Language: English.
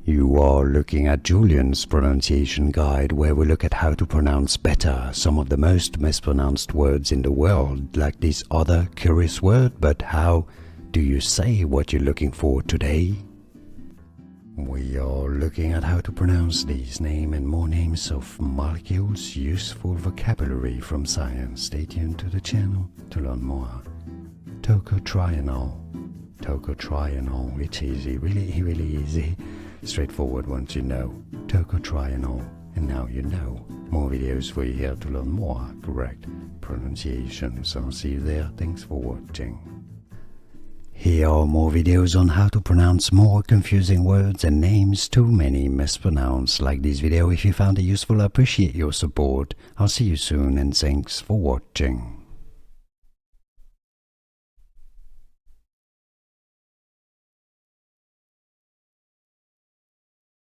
You are looking at Julian's pronunciation guide, where we look at how to pronounce better some of the most mispronounced words in the world, like this other curious word. But how do you say what you're looking for today? We are looking at how to pronounce these names and more names of molecules, useful vocabulary from science. Stay tuned to the channel to learn more. Tocotrienol. Tocotrienol. It's easy, really easy. Straightforward once you know. Tocotrienol. And now you know. More videos for you here to learn more correct pronunciations. I'll see you there. Thanks for watching. Here are more videos on how to pronounce more confusing words and names too many mispronounced. Like this video if you found it useful. I appreciate your support. I'll see you soon and thanks for watching.